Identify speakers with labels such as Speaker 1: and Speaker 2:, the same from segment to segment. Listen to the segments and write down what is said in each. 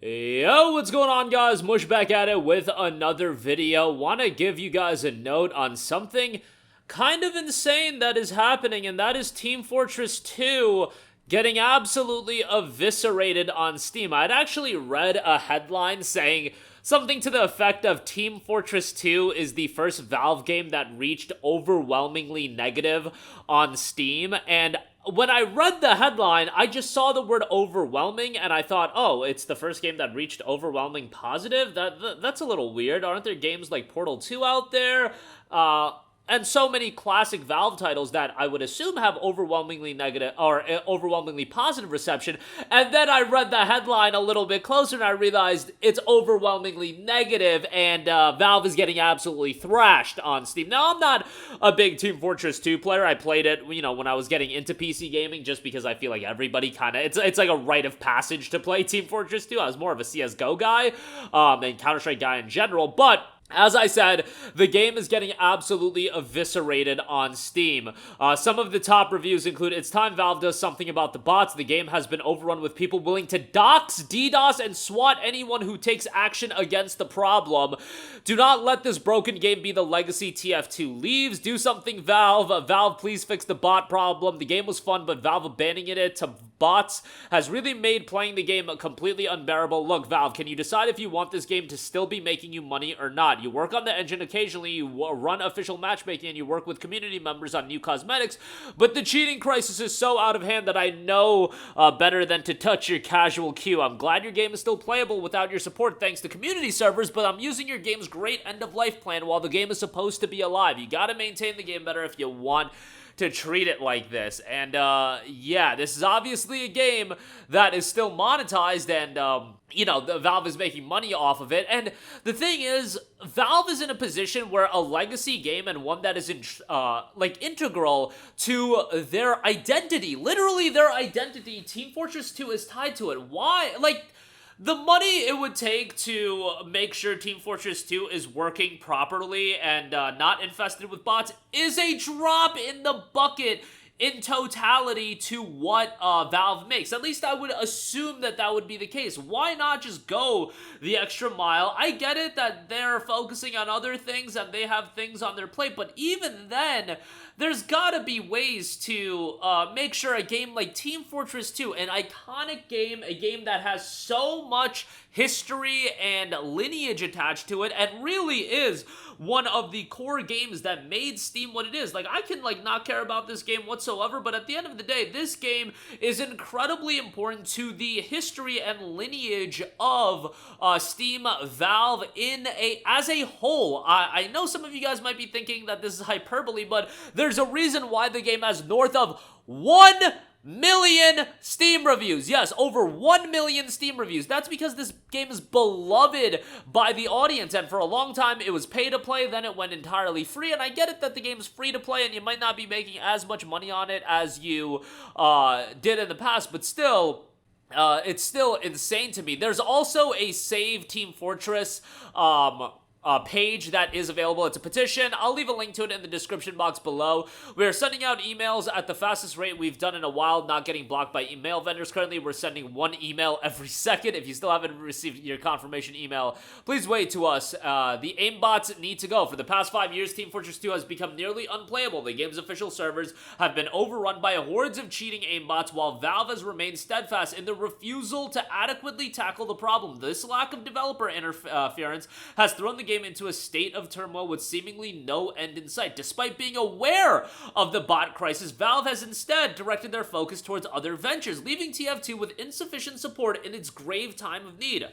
Speaker 1: Yo, what's going on, guys? Mush back at it with another video. Want to give you guys a note on something kind of insane that is happening, and that is Team Fortress 2 getting absolutely eviscerated on Steam. I'd actually read a headline saying something to the effect of Team Fortress 2 is the first Valve game that reached overwhelmingly negative on Steam, and when I read the headline, I just saw the word overwhelming, and I thought, oh, it's the first game that reached overwhelming positive? That's a little weird. Aren't there games like Portal 2 out there? And so many classic Valve titles that I would assume have overwhelmingly negative or overwhelmingly positive reception. And then I read the headline a little bit closer and I realized it's overwhelmingly negative, and Valve is getting absolutely thrashed on Steam. Now, I'm not a big Team Fortress 2 player. I played it, when I was getting into PC gaming, just because I feel like everybody kind of, it's like a rite of passage to play Team Fortress 2. I was more of a CSGO guy and Counter-Strike guy in general, but as I said, the game is getting absolutely eviscerated on Steam. Some of the top reviews include, "It's time Valve does something about the bots. The game has been overrun with people willing to dox, DDoS, and swat anyone who takes action against the problem. Do not let this broken game be the legacy TF2 leaves. Do something, Valve. Valve, please fix the bot problem. The game was fun, but Valve abandoning it to bots has really made playing the game completely unbearable. Look, Valve, can you decide if you want this game to still be making you money or not? You work on the engine occasionally, you run official matchmaking, and you work with community members on new cosmetics, but the cheating crisis is so out of hand that I know better than to touch your casual queue. I'm glad your game is still playable without your support thanks to community servers, but I'm using your game's great end-of-life plan while the game is supposed to be alive. You gotta maintain the game better if you want to treat it like this." And yeah, this is obviously a game that is still monetized, and the Valve is making money off of it. And the thing is, Valve is in a position where a legacy game, and one that is integral to their identity, literally their identity, Team Fortress 2 is tied to it. Why? The money it would take to make sure Team Fortress 2 is working properly and not infested with bots is a drop in the bucket in totality to what Valve makes. At least I would assume that that would be the case. Why not just go the extra mile? I get it that they're focusing on other things and they have things on their plate, but even then, there's gotta be ways to make sure a game like Team Fortress 2, an iconic game, a game that has so much history and lineage attached to it, and really is one of the core games that made Steam what it is. I can, not care about this game whatsoever, but at the end of the day, this game is incredibly important to the history and lineage of Steam, Valve, as a whole. I know some of you guys might be thinking that this is hyperbole, but there's a reason why the game has north of 1 million Steam reviews. Yes, over 1 million Steam reviews. That's because this game is beloved by the audience, and for a long time it was pay to play, then it went entirely free, and I get it that the game's free to play and you might not be making as much money on it as you did in the past, but still, it's still insane to me. There's also a Save Team Fortress page that is available. It's a petition. I'll leave a link to it in the description box below. We're sending out emails at the fastest rate we've done in a while, not getting blocked by email vendors. Currently, we're sending one email every second. If you still haven't received your confirmation email, please wait to us. The aimbots need to go. For the past 5 years, Team Fortress 2 has become nearly unplayable. The game's official servers have been overrun by hordes of cheating aimbots, while Valve has remained steadfast in the refusal to adequately tackle the problem. This lack of developer interference has thrown the game into a state of turmoil with seemingly no end in sight. Despite being aware of the bot crisis, Valve has instead directed their focus towards other ventures, leaving TF2 with insufficient support in its grave time of need.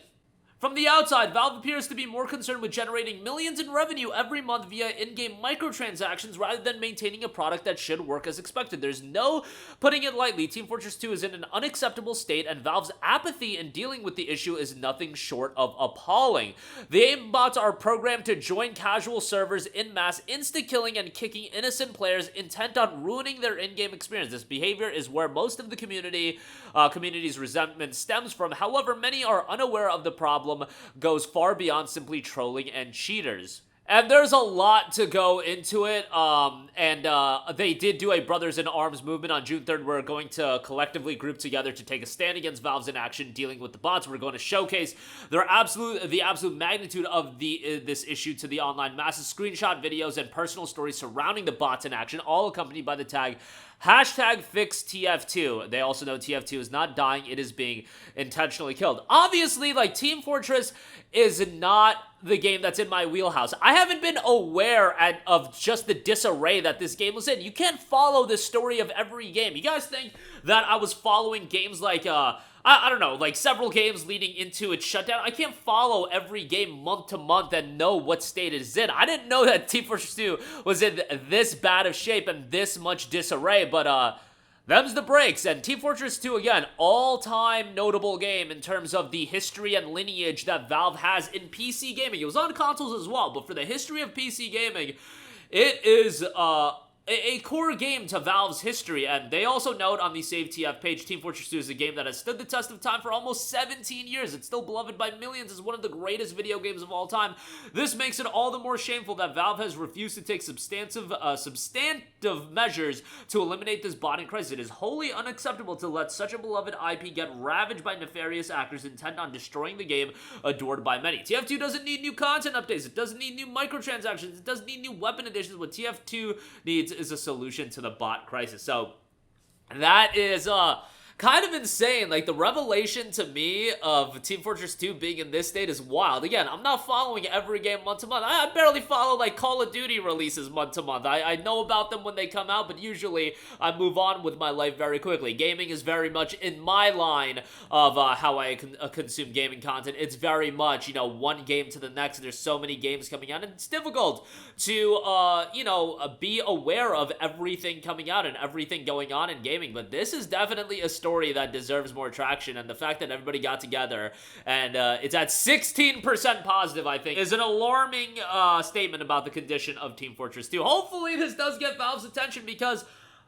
Speaker 1: From the outside, Valve appears to be more concerned with generating millions in revenue every month via in-game microtransactions rather than maintaining a product that should work as expected. There's no putting it lightly. Team Fortress 2 is in an unacceptable state, and Valve's apathy in dealing with the issue is nothing short of appalling. The aimbots are programmed to join casual servers in mass, insta-killing and kicking innocent players intent on ruining their in-game experience. This behavior is where most of the community's resentment stems from. However, many are unaware of the problem goes far beyond simply trolling and cheaters. And there's a lot to go into it, they did do a Brothers in Arms movement on June 3rd. We're going to collectively group together to take a stand against Valve's inaction dealing with the bots. We're going to showcase the absolute magnitude of this issue to the online masses, screenshot videos, and personal stories surrounding the bots in action, all accompanied by the tag #FixTF2. They also know TF2 is not dying, it is being intentionally killed. Obviously, like, Team Fortress is not the game that's in my wheelhouse. I haven't been aware of just the disarray that this game was in. You can't follow the story of every game. You guys think that I was following games like, I don't know, like several games leading into its shutdown? I can't follow every game month to month and know what state it is in. I didn't know that Team Fortress 2 was in this bad of shape and this much disarray, but, them's the breaks. And Team Fortress 2, again, all-time notable game in terms of the history and lineage that Valve has in PC gaming. It was on consoles as well, but for the history of PC gaming, it is, a core game to Valve's history. And they also note on the Save TF page, Team Fortress 2 is a game that has stood the test of time for almost 17 years. It's still beloved by millions as one of the greatest video games of all time. This makes it all the more shameful that Valve has refused to take substantive measures to eliminate this botting crisis. It is wholly unacceptable to let such a beloved IP get ravaged by nefarious actors intent on destroying the game adored by many. TF2 doesn't need new content updates. It doesn't need new microtransactions. It doesn't need new weapon additions. What TF2 needs is a solution to the bot crisis. So that is kind of insane. Like, the revelation to me of Team Fortress 2 being in this state is wild. Again, I'm not following every game month to month. I barely follow, like, Call of Duty releases month to month. I know about them when they come out, but usually I move on with my life very quickly. Gaming is very much in my line of how I consume gaming content. It's very much, you know, one game to the next, and there's so many games coming out, and it's difficult to, be aware of everything coming out and everything going on in gaming. But this is definitely a story that deserves more traction, and the fact that everybody got together and it's at 16% positive, I think, is an alarming statement about the condition of Team Fortress 2. Hopefully this does get Valve's attention, because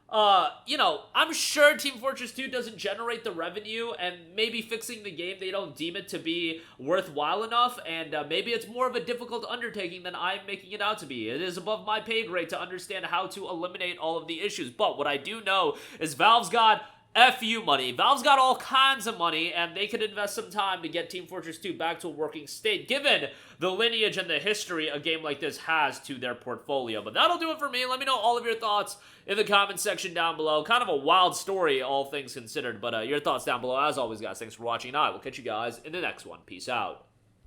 Speaker 1: I'm sure Team Fortress 2 doesn't generate the revenue, and maybe fixing the game, they don't deem it to be worthwhile enough, and maybe it's more of a difficult undertaking than I'm making it out to be. It is above my pay grade to understand how to eliminate all of the issues, but what I do know is Valve's got FU money. Valve's got all kinds of money, and they could invest some time to get Team Fortress 2 back to a working state, given the lineage and the history a game like this has to their portfolio. But that'll do it for me. Let me know all of your thoughts in the comment section down below. Kind of a wild story, all things considered, but your thoughts down below. As always, guys, thanks for watching, and I will catch you guys in the next one. Peace out.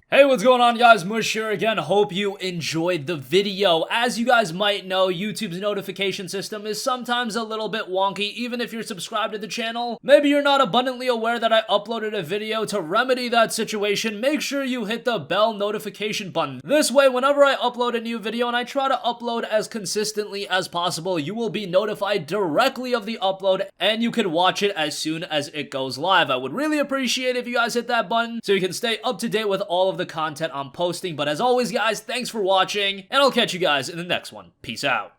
Speaker 1: Hey, what's going on, guys? Mush here again. Hope you enjoyed the video. As you guys might know, YouTube's notification system is sometimes a little bit wonky, even if you're subscribed to the channel. Maybe you're not abundantly aware that I uploaded a video. To remedy that situation, make sure you hit the bell notification button. This way, whenever I upload a new video, and I try to upload as consistently as possible, you will be notified directly of the upload, and you can watch it as soon as it goes live. I would really appreciate if you guys hit that button so you can stay up to date with all of the content I'm posting. But as always, guys, thanks for watching, and I'll catch you guys in the next one. Peace out.